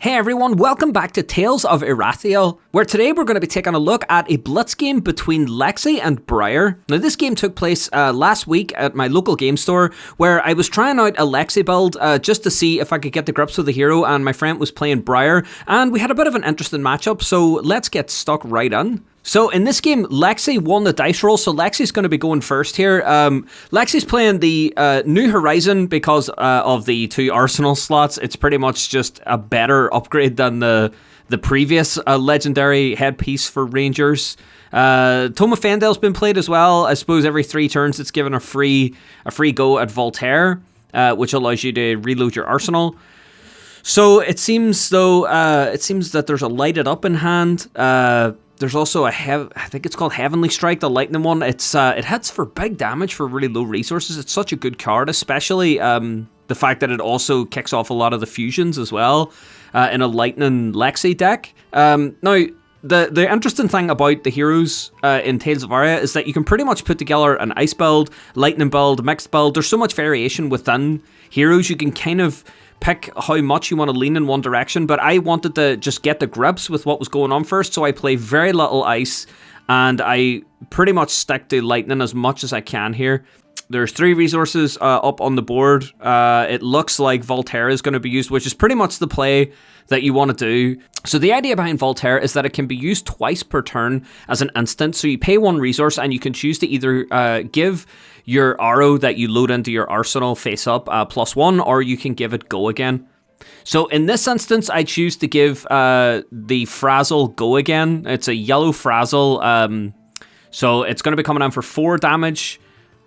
Hey everyone, welcome back to Tales of Aria, where today we're going to be taking a look at a blitz game between Lexi and Briar. Now this game took place last week at my local game store, where I was trying out a Lexi build just to see if I could get the grips with the hero, and my friend was playing Briar, and we had a bit of an interesting matchup, so let's get stuck right in. So in this game, Lexi won the dice roll, so Lexi's going to be going first here. Lexi's playing the New Horizon because of the 2 Arsenal slots. It's pretty much just a better upgrade than the previous legendary headpiece for Rangers. Toma Fendel's been played as well. I suppose every 3 turns it's given a free go at Voltaire, which allows you to reload your arsenal. So it seems though, that there's a lighted up in hand. There's also I think it's called Heavenly Strike, the lightning one. It hits for big damage for really low resources. It's such a good card, especially the fact that it also kicks off a lot of the fusions as well in a Lightning Lexi deck. Now, the interesting thing about the heroes in Tales of Aria is that you can pretty much put together an ice build, lightning build, mixed build. There's so much variation within heroes. You can kind of pick how much you want to lean in one direction, but I wanted to just get the grips with what was going on first, so I play very little ice, and I pretty much stick to lightning as much as I can here. There's 3 resources up on the board. It looks like Voltaire is going to be used, which is pretty much the play that you want to do. So the idea behind Voltaire is that it can be used twice per turn as an instant. So you pay 1 resource and you can choose to either give your arrow that you load into your arsenal face up +1, or you can give it go again. So in this instance, I choose to give the Frazzle go again. It's a yellow Frazzle, so it's going to be coming down for 4 damage.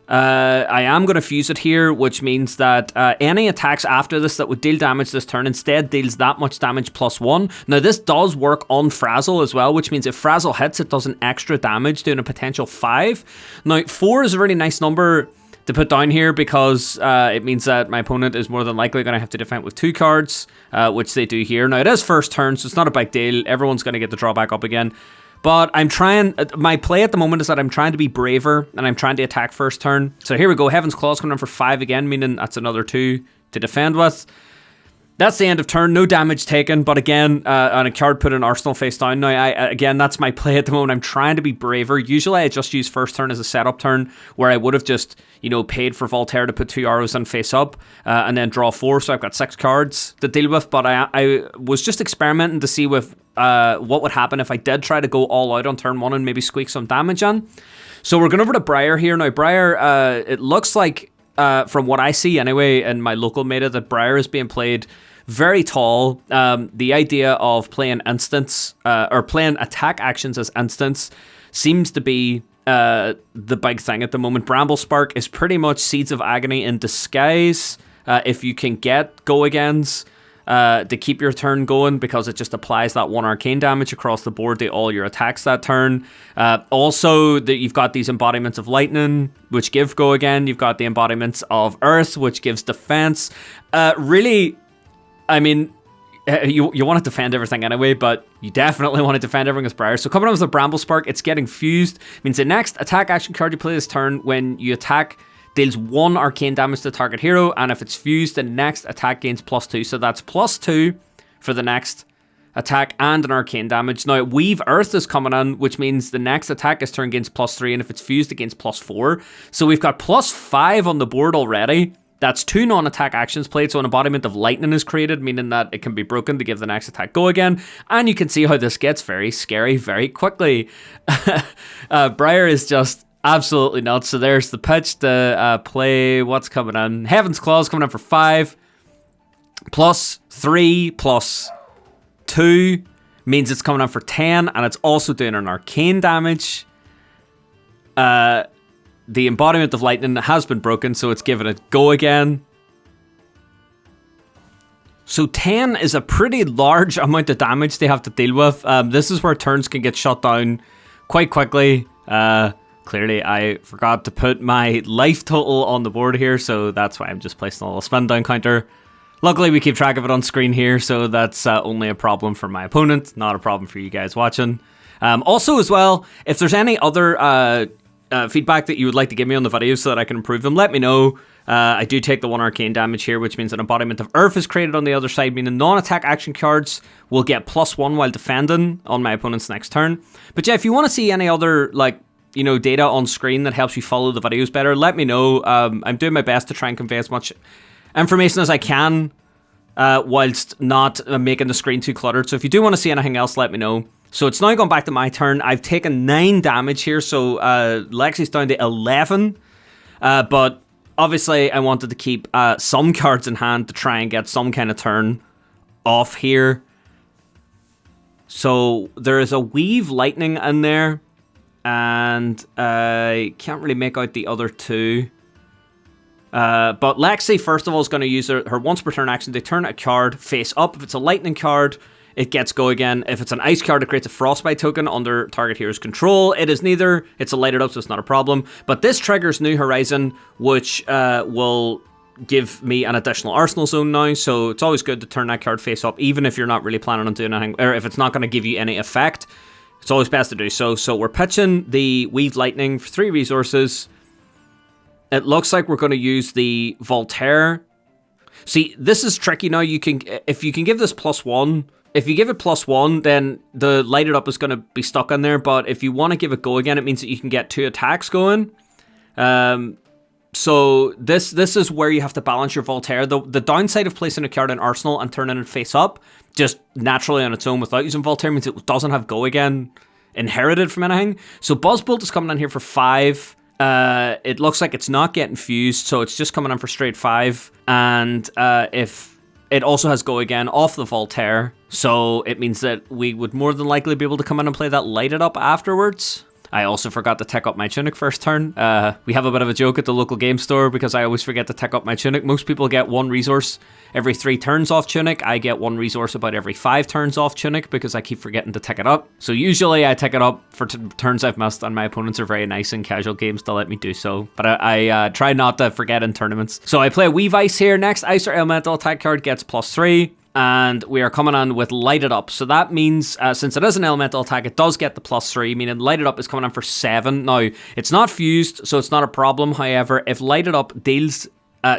I am going to fuse it here, which means that any attacks after this that would deal damage this turn instead deals that much damage +1. Now this does work on Frazzle as well, which means if Frazzle hits, it does an extra damage, doing a potential 5. Now 4 is a really nice number to put down here because it means that my opponent is more than likely going to have to defend with 2 cards, which they do here. Now it is first turn, so it's not a big deal. Everyone's going to get the draw back up again. But my play at the moment is that I'm trying to be braver, and I'm trying to attack first turn. So here we go, Heaven's Claw's coming in for 5 again, meaning that's another 2 to defend with. That's the end of turn, no damage taken, but again, on a card put an arsenal face down. Now, again, that's my play at the moment. I'm trying to be braver. Usually I just use first turn as a setup turn, where I would have just, paid for Voltaire to put 2 arrows in face up, and then draw 4, so I've got 6 cards to deal with, but I was just experimenting to see with what would happen if I did try to go all out on turn 1 and maybe squeak some damage in. So we're going over to Briar here. Now, Briar, it looks like, from what I see anyway in my local meta, that Briar is being played very tall. The idea of playing instants, or playing attack actions as instants, seems to be the big thing at the moment. Bramble Spark is pretty much Seeds of Agony in disguise. If you can get go-agains to keep your turn going, because it just applies that 1 arcane damage across the board to all your attacks that turn. Also, you've got these embodiments of lightning, which give go again. You've got the embodiments of earth, which gives defense. Really, I mean, you want to defend everything anyway, but you definitely want to defend everything as Briar. So coming up with a Bramble Spark, it's getting fused. It means the next attack action card you play this turn, when you attack, deals 1 arcane damage to the target hero, and if it's fused, the next attack gains +2. So that's +2 for the next attack and an arcane damage. Now, Weave Earth is coming in, which means the next attack this turn gains +3, and if it's fused, it gains +4. So we've got +5 on the board already. That's 2 non-attack actions played, so an embodiment of lightning is created, meaning that it can be broken to give the next attack go again, and you can see how this gets very scary very quickly. Briar is just absolutely nuts. So there's the pitch to play what's coming in. Heaven's Claw's coming in for 5. +3 +2 means it's coming in for 10, and it's also doing an arcane damage. The embodiment of lightning has been broken, so it's giving it go again. So 10 is a pretty large amount of damage they have to deal with. This is where turns can get shut down quite quickly. Clearly, I forgot to put my life total on the board here, so that's why I'm just placing a little spin down counter. Luckily, we keep track of it on screen here, so that's only a problem for my opponent, not a problem for you guys watching. Also, as well, if there's any other feedback that you would like to give me on the videos so that I can improve them, let me know. I do take the 1 arcane damage here, which means an embodiment of Earth is created on the other side, meaning non-attack action cards will get +1 while defending on my opponent's next turn. But yeah, if you want to see any other, like, you know, data on screen that helps you follow the videos better, let me know. I'm doing my best to try and convey as much information as I can, whilst not making the screen too cluttered. So if you do want to see anything else, let me know. So it's now gone back to my turn. I've taken 9 damage here, so Lexi's down to 11. But obviously, I wanted to keep some cards in hand to try and get some kind of turn off here. So there is a Weave Lightning in there, and I can't really make out the other 2. But Lexi, first of all, is going to use her once per turn action to turn a card face up. If it's a Lightning card, it gets go again. If it's an ice card, it creates a frostbite token under target hero's control. It is neither. It's a lighted up, so it's not a problem. But this triggers New Horizon, which will give me an additional arsenal zone now. So it's always good to turn that card face up, even if you're not really planning on doing anything, or if it's not going to give you any effect. It's always best to do so. So we're pitching the Weave Lightning for 3 resources. It looks like we're going to use the Voltaire. See, this is tricky now. If you can give this +1. If you give it +1, then the lighted up is going to be stuck in there. But if you want to give it go again, it means that you can get 2 attacks going. So this is where you have to balance your Voltaire. The downside of placing a card in Arsenal and turning it face up, just naturally on its own without using Voltaire, means it doesn't have go again inherited from anything. So Buzzbolt is coming in here for 5. It looks like it's not getting fused, so it's just coming in for straight 5. And if it also has go again off the Voltaire, so it means that we would more than likely be able to come in and play that lighted up afterwards. I also forgot to tech up my Tunic first turn. We have a bit of a joke at the local game store because I always forget to tech up my Tunic. Most people get 1 resource every 3 turns off Tunic. I get 1 resource about every 5 turns off Tunic because I keep forgetting to tech it up. So usually I tech it up for turns I've missed, and my opponents are very nice in casual games to let me do so. But I try not to forget in tournaments. So I play a Weave Ice here. Next, Ice or Elemental attack card gets +3. And we are coming on with Lighted Up. So that means, since it is an elemental attack, it does get the +3, meaning Lighted Up is coming on for 7. Now, it's not fused, so it's not a problem. However, if Lighted Up deals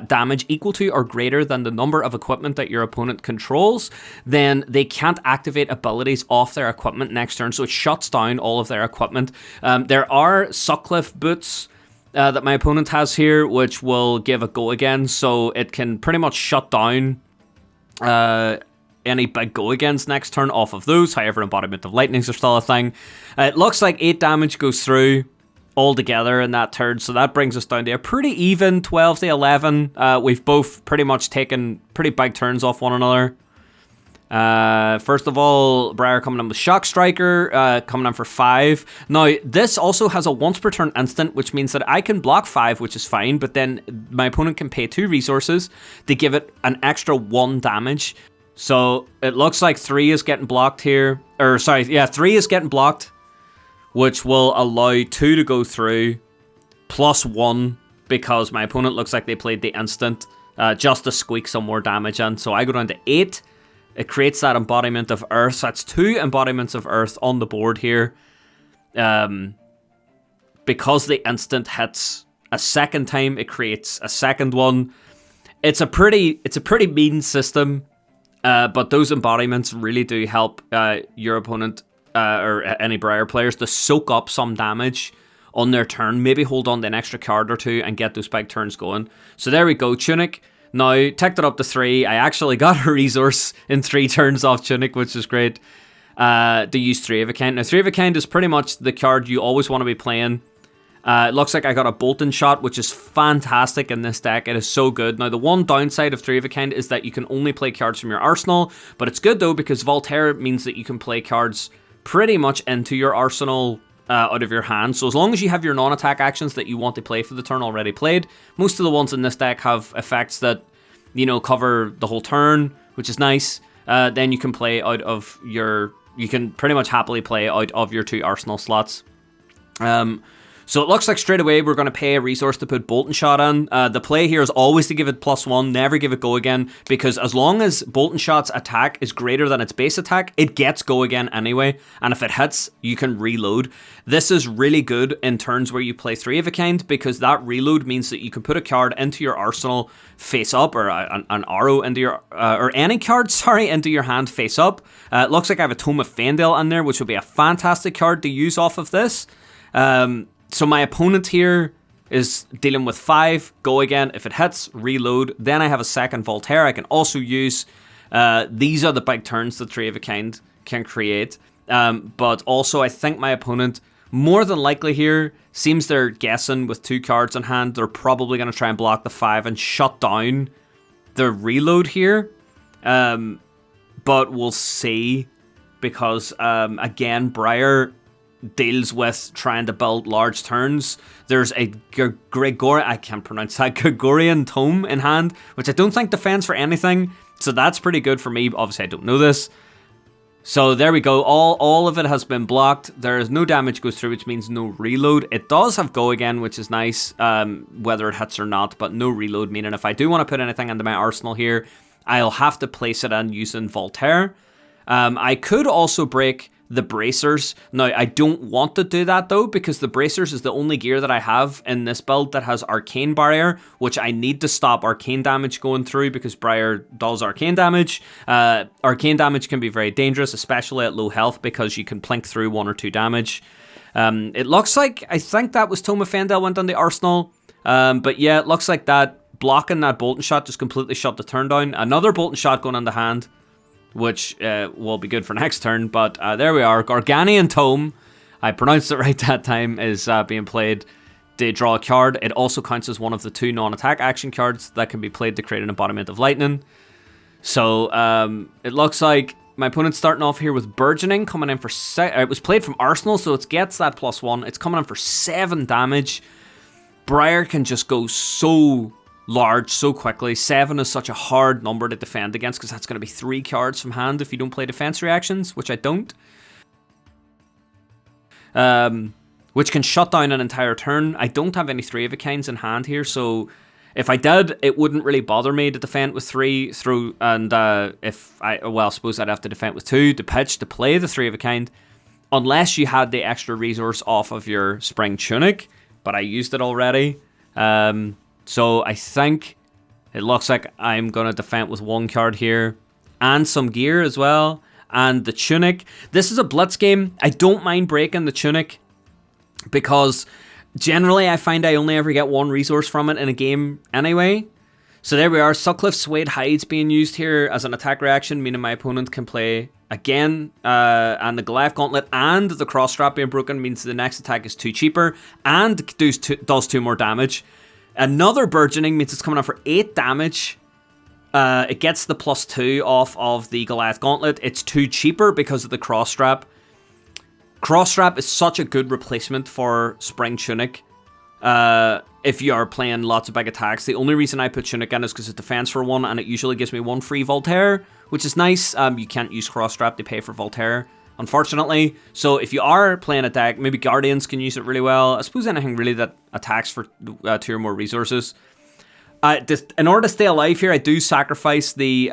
damage equal to or greater than the number of equipment that your opponent controls, then they can't activate abilities off their equipment next turn, so it shuts down all of their equipment. There are Sutcliffe boots that my opponent has here, which will give a go again, so it can pretty much shut down any big go against next turn off of those. However, embodiment of lightnings are still a thing. It looks like 8 damage goes through all together in that turn, so that brings us down to a pretty even 12 to 11. We've both pretty much taken pretty big turns off one another. First of all, Briar coming in with Shock Striker, coming in for 5. Now, this also has a once per turn instant, which means that I can block 5, which is fine, but then my opponent can pay 2 resources to give it an extra 1 damage. So it looks like 3 is getting blocked here. 3 is getting blocked, which will allow 2 to go through, +1, because my opponent looks like they played the instant, just to squeak some more damage in. So I go down to 8. It creates that embodiment of Earth. So that's 2 embodiments of Earth on the board here. Because the instant hits a second time, it creates a second one. It's a pretty mean system, but those embodiments really do help your opponent or any Briar players to soak up some damage on their turn. Maybe hold on to an extra card or 2 and get those big turns going. So there we go, Tunic. Now, ticked it up to 3. I actually got a resource in 3 turns off Tunic, which is great. To use 3 of a kind. Now, 3 of a kind is pretty much the card you always want to be playing. It looks like I got a Bolton Shot, which is fantastic in this deck. It is so good. Now, the one downside of 3 of a kind is that you can only play cards from your arsenal, but it's good though because Voltaire means that you can play cards pretty much into your arsenal out of your hand. So as long as you have your non-attack actions that you want to play for the turn already played, most of the ones in this deck have effects that, you know, cover the whole turn, which is nice. Then you can play out of your, you can pretty much happily play out of your 2 arsenal slots. So it looks like straight away we're going to pay a resource to put Bolt and Shot on. The play here is always to give it +1, never give it Go Again, because as long as Bolt and Shot's attack is greater than its base attack, it gets Go Again anyway, and if it hits, you can reload. This is really good in turns where you play 3 of a kind, because that reload means that you can put a card into your arsenal face up, or an arrow into your, or any card, sorry, into your hand face up. It looks like I have a Tome of Fendale in there, which would be a fantastic card to use off of this. So my opponent here is dealing with 5, Go Again. If it hits, reload. Then I have a second Voltaire I can also use. These are the big turns that 3 of a kind can create. But also I think my opponent, more than likely here, seems they're guessing with 2 cards in hand. They're probably going to try and block the 5 and shut down the reload here. But we'll see, because again, Briar deals with trying to build large turns. There's a Gregorian Tome in hand, which I don't think defends for anything, so that's pretty good for me. Obviously, I don't know this. So there we go. All of it has been blocked. There is no damage goes through, which means no reload. It does have Go Again, which is nice, whether it hits or not, but no reload, meaning if I do want to put anything into my arsenal here, I'll have to place it in using Voltaire. I could also break the bracers. Now, I don't want to do that though, because the bracers is the only gear that I have in this build that has arcane barrier, which I need to stop arcane damage going through, because Briar does arcane damage. Arcane damage can be very dangerous, especially at low health, because you can plink through 1 or 2 damage. It looks like, I think that was Tome of Fendale went on the arsenal. But yeah, it looks like that blocking that Bolt and Shot just completely shut the turn down. Another Bolt and Shot going on the hand, which will be good for next turn. But there we are. Garganian Tome, I pronounced it right that time, is being played to draw a card. It also counts as one of the 2 non-attack action cards that can be played to create an embodiment of lightning. So it looks like my opponent's starting off here with Burgeoning, coming in for... it was played from Arsenal, so it gets that +1. It's coming in for 7 damage. Briar can just go so large so quickly. 7 is such a hard number to defend against, because that's going to be 3 cards from hand if you don't play defense reactions, which I don't. Which can shut down an entire turn. I don't have any 3 of a kinds in hand here, so if I did, it wouldn't really bother me to defend with 3 through, and if I suppose I'd have to defend with 2 to pitch to play the 3 of a kind, unless you had the extra resource off of your Spring Tunic, but I used it already. So I think it looks like I'm going to defend with 1 card here, and some gear as well, and the Tunic. This is a Blitz game. I don't mind breaking the Tunic, because generally I find I only ever get 1 resource from it in a game anyway. So there we are. Sutcliffe's Suede Hides being used here as an attack reaction, meaning my opponent can play again. And the Goliath Gauntlet and the Cross Strap being broken means the next attack is 2 cheaper and does 2 more damage. Another Burgeoning means it's coming up for 8 damage. It gets the +2 off of the Goliath Gauntlet. It's 2 cheaper because of the Cross Strap. Cross Strap is such a good replacement for Spring Tunic. If you are playing lots of big attacks. The only reason I put Tunic in is because it defends for 1, and it usually gives me 1 free Voltaire, which is nice. You can't use Cross Strap to pay for Voltaire, unfortunately. So if you are playing a deck, maybe Guardians can use it really well. I suppose anything really that attacks for 2 or more resources. In order to stay alive here, I do sacrifice the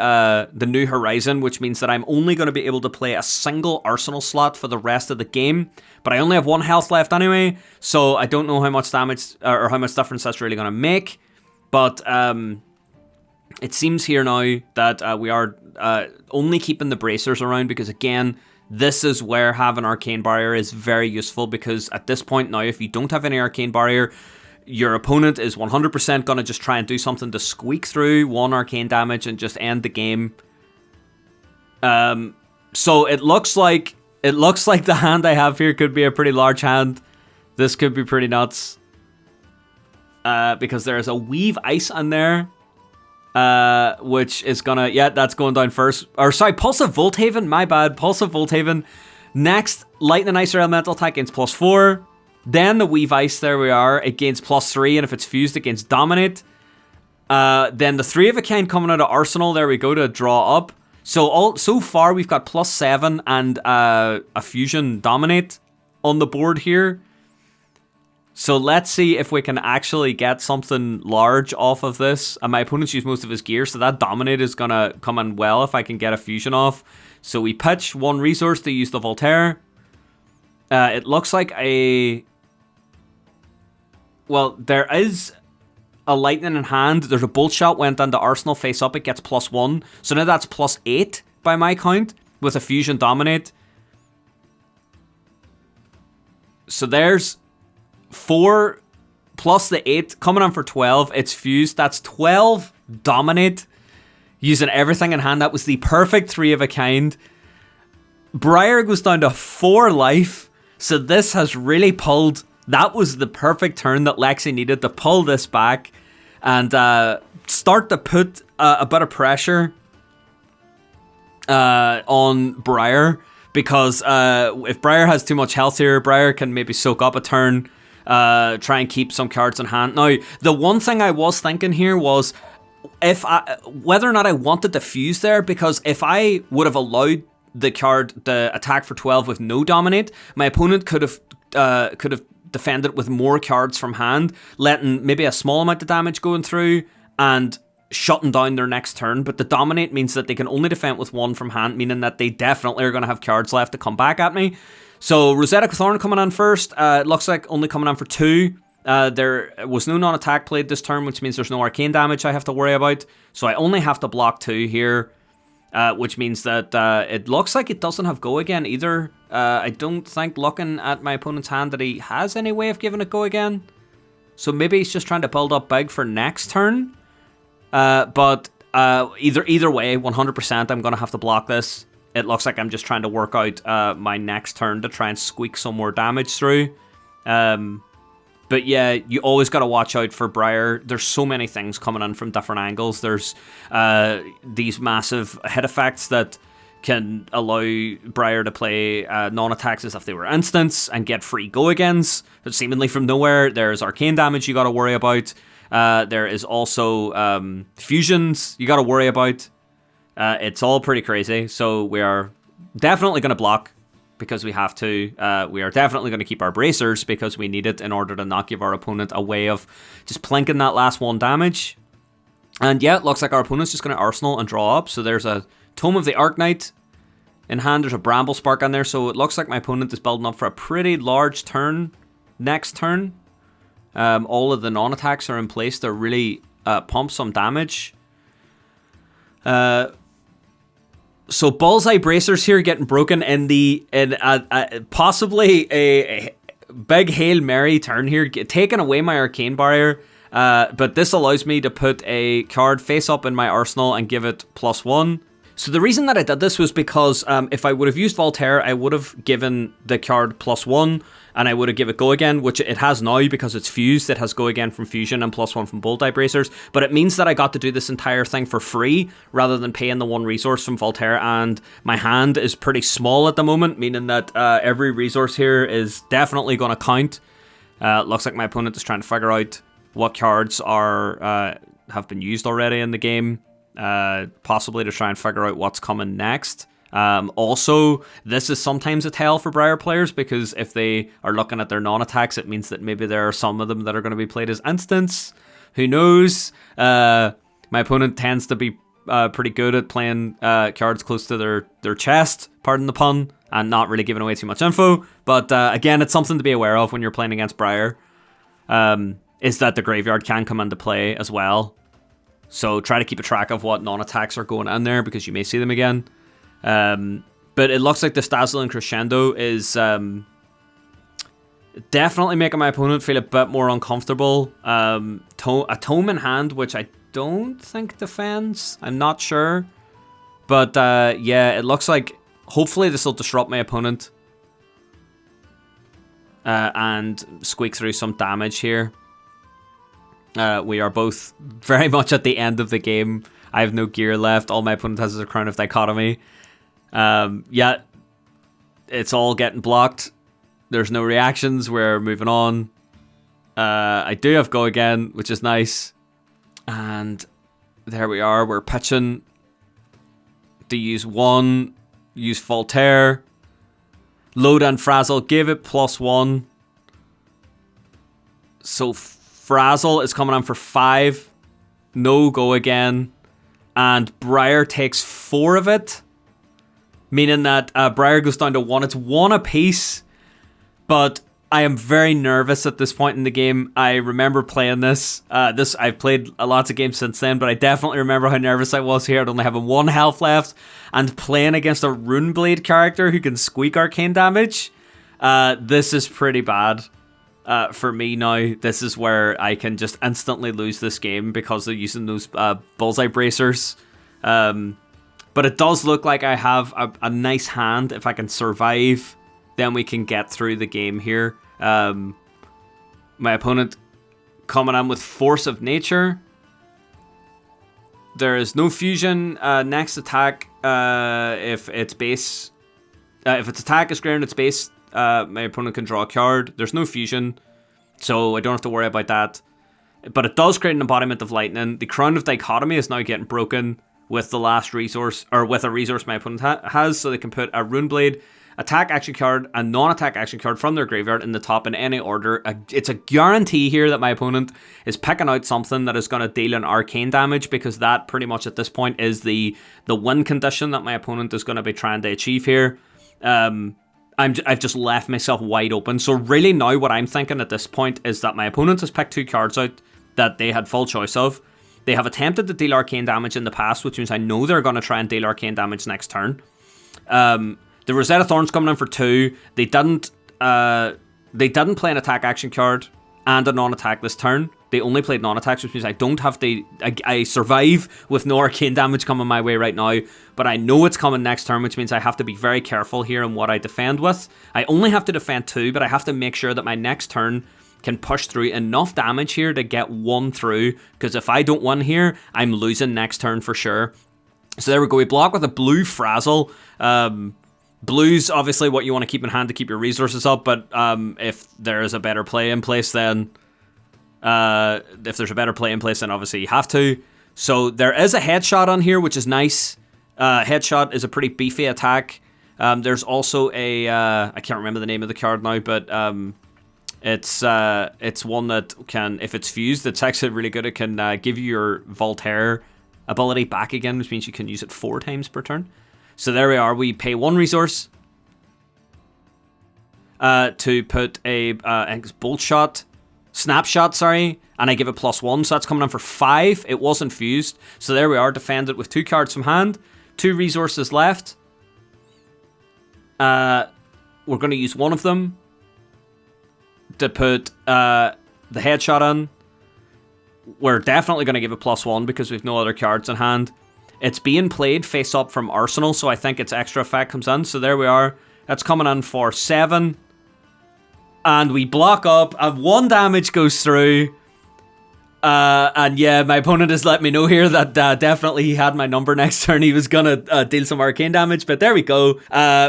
New Horizon, which means that I'm only going to be able to play a single arsenal slot for the rest of the game. But I only have 1 health left anyway, so I don't know how much damage or how much difference that's really going to make. But it seems here now that we are only keeping the bracers around, because again, this is where having Arcane Barrier is very useful, because at this point now, if you don't have any Arcane Barrier, your opponent is 100% going to just try and do something to squeak through 1 arcane damage and just end the game. So it looks like the hand I have here could be a pretty large hand. This could be pretty nuts. Because there's a Weave Ice on there. Which is gonna... Yeah, that's going down first. Or sorry, Pulsive Volthaven. My bad. Pulsive Volthaven. Next, Lightning Ice or Elemental attack against +4. Then the Weave Ice, there we are, against +3, and if it's fused against Dominate. Then the 3 of a kind coming out of Arsenal, there we go, to draw up. So far we've got +7 and a Fusion Dominate on the board here. So let's see if we can actually get something large off of this. And my opponent's used most of his gear, so that Dominate is going to come in well if I can get a fusion off. So we pitch 1 resource to use the Voltaire. It looks like a... Well, there is a Lightning in hand. There's a Bolt Shot went into Arsenal face up. It gets +1. So now that's +8 by my count with a fusion Dominate. So there's 4 plus the 8 coming on for 12. It's fused. That's 12 Dominate using everything in hand. That was the perfect 3 of a kind. Briar goes down to 4 life. So this has really pulled. That was the perfect turn that Lexi needed to pull this back and start to put a bit of pressure on Briar. Because if Briar has too much health here, Briar can maybe soak up a turn, try and keep some cards in hand. Now, the one thing I was thinking here was whether or not I wanted to fuse there, because if I would have allowed the card to attack for 12 with no Dominate, my opponent could have defended with more cards from hand, letting maybe a small amount of damage going through and shutting down their next turn. But the Dominate means that they can only defend with 1 from hand, meaning that they definitely are going to have cards left to come back at me. So Rosetta Thorn coming on first. It looks like only coming on for 2. There was no non-attack played this turn, which means there's no arcane damage I have to worry about. So I only have to block 2 here, which means that it looks like it doesn't have Go Again either. I don't think, looking at my opponent's hand, that he has any way of giving it Go Again. So maybe he's just trying to build up big for next turn. But either way, 100% I'm going to have to block this. It looks like I'm just trying to work out my next turn to try and squeak some more damage through. But yeah, you always got to watch out for Briar. There's so many things coming in from different angles. There's these massive hit effects that can allow Briar to play non-attacks as if they were instants and get free go-agains, seemingly from nowhere. There's arcane damage you got to worry about. There is also fusions you got to worry about. It's all pretty crazy. So we are definitely going to block because we have to. We are definitely going to keep our bracers because we need it in order to not give our opponent a way of just plinking that last 1 damage. And yeah, it looks like our opponent's just going to Arsenal and draw up. So there's a Tome of the Arknight in hand. There's a Bramble Spark on there. So it looks like my opponent is building up for a pretty large turn next turn. All of the non-attacks are in place to really pump some damage. So Bullseye Bracers here getting broken in possibly a big Hail Mary turn here, taking away my Arcane Barrier. But this allows me to put a card face up in my arsenal and give it +1. So the reason that I did this was because if I would have used Voltaire, I would have given the card +1, and I would have given it Go Again, which it has now because it's fused. It has Go Again from Fusion and +1 from Bullseye Bracers. But it means that I got to do this entire thing for free rather than paying the 1 resource from Voltaire. And my hand is pretty small at the moment, meaning that every resource here is definitely going to count. Looks like my opponent is trying to figure out what cards are have been used already in the game. Possibly to try and figure out what's coming next. Also, this is sometimes a tell for Briar players because if they are looking at their non-attacks, it means that maybe there are some of them that are going to be played as instants. Who knows? My opponent tends to be pretty good at playing cards close to their chest, pardon the pun, and not really giving away too much info. But again, it's something to be aware of when you're playing against Briar, is that the graveyard can come into play as well. So try to keep a track of what non-attacks are going in there because you may see them again. But it looks like the Dazzling Crescendo is definitely making my opponent feel a bit more uncomfortable. A Tome in hand, which I don't think defends. I'm not sure. But yeah, it looks like hopefully this will disrupt my opponent and squeak through some damage here. We are both very much at the end of the game. I have no gear left. All my opponent has is a Crown of Dichotomy. Yeah, it's all getting blocked. There's no reactions. We're moving on. I do have Go Again, which is nice. And there we are. We're pitching to use 1, use Voltaire, load and frazzle, give it +1. So Frazzle is coming on for 5. No go again. And Briar takes 4 of it. Meaning that Briar goes down to 1. It's 1 apiece. But I am very nervous at this point in the game. I remember playing this. I've played lots of games since then, but I definitely remember how nervous I was here. I'd only having 1 health left and playing against a Runeblade character who can squeak arcane damage. This is pretty bad for me now. This is where I can just instantly lose this game because of using those bullseye bracers. But it does look like I have a nice hand. If I can survive, then we can get through the game here. My opponent coming in with Force of Nature. There is no fusion. Next attack, if its base, if its attack is greater than its base, my opponent can draw a card. There's no fusion, so I don't have to worry about that. But it does create an embodiment of lightning. The Crown of Dichotomy is now getting broken with the last resource, or with a resource my opponent has, so they can put a Runeblade, attack action card, and non-attack action card from their graveyard in the top in any order. It's a guarantee here that my opponent is picking out something that is going to deal an arcane damage, because that pretty much at this point is the win condition that my opponent is going to be trying to achieve here. I've just left myself wide open. So really now what I'm thinking at this point is that my opponent has picked 2 cards out that they had full choice of. They have attempted to deal arcane damage in the past, which means I know they're going to try and deal arcane damage next turn. The Rosetta Thorn's coming in for 2. They didn't play an attack action card and a non-attack this turn. They only played non-attacks, which means I don't have to... I survive with no arcane damage coming my way right now, but I know it's coming next turn, which means I have to be very careful here in what I defend with. I only have to defend 2, but I have to make sure that my next turn can push through enough damage here to get 1 through, because if I don't win here, I'm losing next turn for sure. So there we go. We block with a blue Frazzle. Blue's obviously what you want to keep in hand to keep your resources up, but if there is a better play in place, then obviously you have to. So there is a headshot on here, which is nice. Headshot is a pretty beefy attack. There's also a I can't remember the name of the card now, but it's one that can, if it's fused, it's actually really good. It can give you your Voltaire ability back again, which means you can use it 4 times per turn. So there we are. We pay 1 resource to put a bolt shot, snapshot, sorry, and I give it +1, so that's coming on for 5. It wasn't fused, so there we are. Defend it with 2 cards from hand, 2 resources left. We're going to use one of them to put the headshot on. We're definitely going to give it +1 because we've no other cards in hand. It's being played face up from Arsenal, so I think its extra effect comes in. So there we are. That's coming in for 7. And we block up, and 1 damage goes through. And yeah, my opponent has let me know here that definitely he had my number next turn. He was going to deal some arcane damage, but there we go.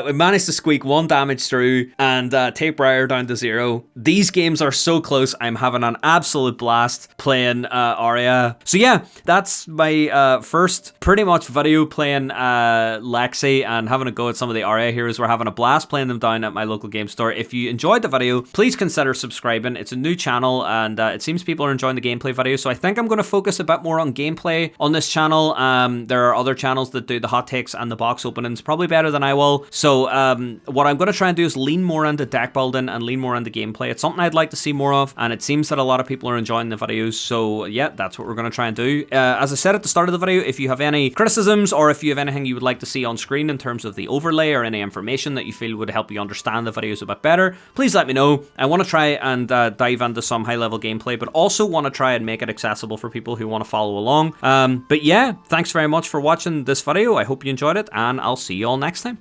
We managed to squeak 1 damage through and take Briar down to 0. These games are so close. I'm having an absolute blast playing Aria. So yeah, that's my first pretty much video playing Lexi and having a go at some of the Aria heroes. We're having a blast playing them down at my local game store. If you enjoyed the video, please consider subscribing. It's a new channel, and it seems people are enjoying the gameplay video. So I think I'm going to focus a bit more on gameplay on this channel. There are other channels that do the hot takes and the box openings probably better than I will. So what I'm going to try and do is lean more into deck building and lean more into gameplay. It's something I'd like to see more of, and it seems that a lot of people are enjoying the videos. So yeah, that's what we're going to try and do. As I said at the start of the video, if you have any criticisms or if you have anything you would like to see on screen in terms of the overlay or any information that you feel would help you understand the videos a bit better, please let me know. I want to try and dive into some high level gameplay, but also want to try and make it accessible for people who want to follow along. But yeah, thanks very much for watching this video. I hope you enjoyed it, and I'll see you all next time.